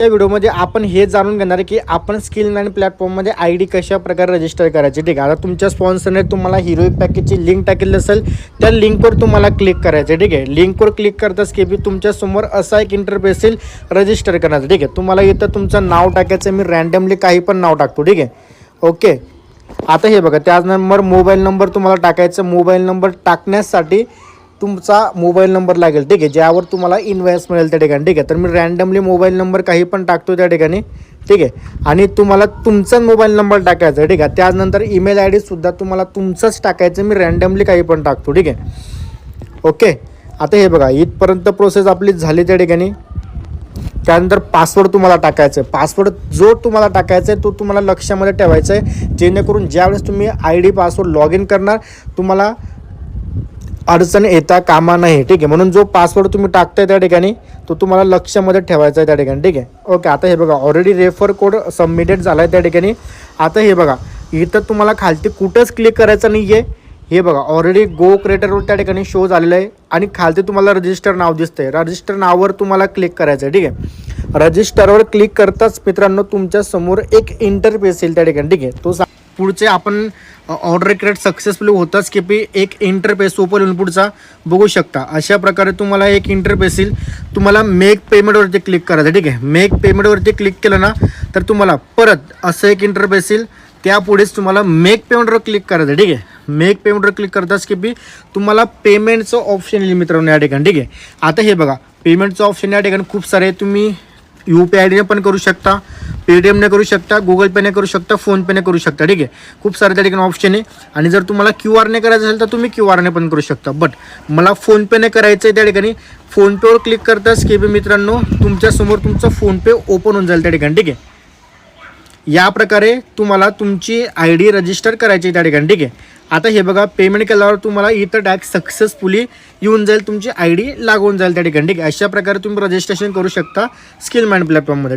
या व्हिडिओमध्ये आपण हे जाणून घेणार आहे की आपण स्किल9 प्लॅटफॉर्ममध्ये ID कशा प्रकारे रजिस्टर करायचे. ठीक आहे, आता तुमच्या स्पॉन्सरने तुम्हाला हिरोईक पॅकेजची लिंक टाकलेली असेल त्या लिंकवर तुम्हाला क्लिक करायचं. ठीक आहे, लिंकवर क्लिक करताच की तुमच्यासमोर असा एक इंटरफेस येईल रजिस्टर करण्याचं. ठीक आहे, तुम्हाला इथं तुमचं नाव टाकायचं. मी रँडमली काही पण नाव टाकतो. ठीक आहे, ओके. आता हे बघा, त्याचनंतर मोबाईल नंबर तुम्हाला टाकायचं. मोबाईल नंबर टाकण्यासाठी तुमचा मोबाईल नंबर लागेल. ठीक आहे, ज्यावर तुम्हाला इन्व्हॉइस मिळेल त्या ठिकाणी. ठीक आहे, तर मी रँडमली मोबाईल नंबर काही पण टाकतो त्या ठिकाणी. ठीक आहे, आणि तुम्हाला तुमचा मोबाईल नंबर टाकायचा. ठीक आहे, त्यानंतर ईमेल ID सुद्धा तुम्हाला तुमचंच टाकायचं. मी रँडमली काही पण टाकतो. ठीक आहे, ओके. आता हे बघा, इथपर्यंत प्रोसेस आपली झाली त्या ठिकाणी. त्यानंतर पासवर्ड तुम्हाला टाकायचं आहे. पासवर्ड जो तुम्हाला टाकायचा आहे तो तुम्हाला लक्षामध्ये ठेवायचा आहे, जेणेकरून ज्यावेळेस तुम्ही ID पासवर्ड लॉग इन करणार तुम्हाला अडचण येता कामा नाही. ठीक आहे, म्हणून जो पासवर्ड तुम्ही टाकताय त्या ठिकाणी तो तुम्हाला लक्षामध्ये ठेवायचा आहे त्या ठिकाणी. ठीक आहे, ओके. आता हे बघा, ऑलरेडी रेफर कोड सबमिटेड झाला आहे त्या ठिकाणी. आता हे बघा, इथं तुम्हाला खालती कुठंच क्लिक करायचं नाही आहे. हे बघा, ऑलरेडी गो क्रिएटरवर त्या ठिकाणी शो झालेलं आहे आणि खालती तुम्हाला रजिस्टर नाव दिसतंय. रजिस्टर नावावर तुम्हाला क्लिक करायचं आहे. ठीक आहे, रजिस्टरवर क्लिक करताच मित्रांनो तुमच्या समोर एक इंटरफेस येईल त्या ठिकाणी. ठीक आहे, तो पुढचे आपण ऑर्डर क्रिएट सक्सेसफुली होताच की एक इंटरफेस ओपन होऊन पुढचा बघू शकता. अशा प्रकारे तुम्हाला एक इंटरफेस येईल. तुम्हाला मेक पेमेंटवरती क्लिक करायचं. ठीक आहे, मेक पेमेंटवरती क्लिक केलं ना तर तुम्हाला परत असं एक इंटरफेस येईल. त्यापुढेच तुम्हाला मेक पेमेंटवर क्लिक करायचं. ठीक आहे, मेक पेमेंटवर क्लिक करताच की तुम्हाला पेमेंटचं ऑप्शन येईल मित्रांनो या ठिकाणी. ठीक आहे, आता हे बघा, पेमेंटचं ऑप्शन या ठिकाणी खूप सारे. तुम्ही UPI ID पण करू शकता, पेटीएमने करू शकता, गुगल पेने करू शकता, फोनपेने करू शकता. ठीक आहे, खूप सारे त्या ठिकाणी ऑप्शन आहे. आणि जर तुम्हाला QR ने करायचं असेल तर तुम्ही QR ने पण करू शकता. बट मला फोनपेने करायचं आहे त्या ठिकाणी. फोनपेवर क्लिक करताच की मित्रांनो तुमच्यासमोर तुमचा फोनपे ओपन होऊन जाईल त्या ठिकाणी. ठीक आहे, या प्रकारे तुम्हाला तुमची ID रजिस्टर करायची त्या ठिकाणी. ठीक आहे, आता हे बघा, पेमेंट केल्यावर तुम्हाला इथं टॅग सक्सेसफुली येऊन जाईल, तुमची ID लागून जाईल त्या ठिकाणी. ठीक आहे, अशा प्रकारे तुम्ही रजिस्ट्रेशन करू शकता स्किल9 प्लॅटफॉर्ममध्ये.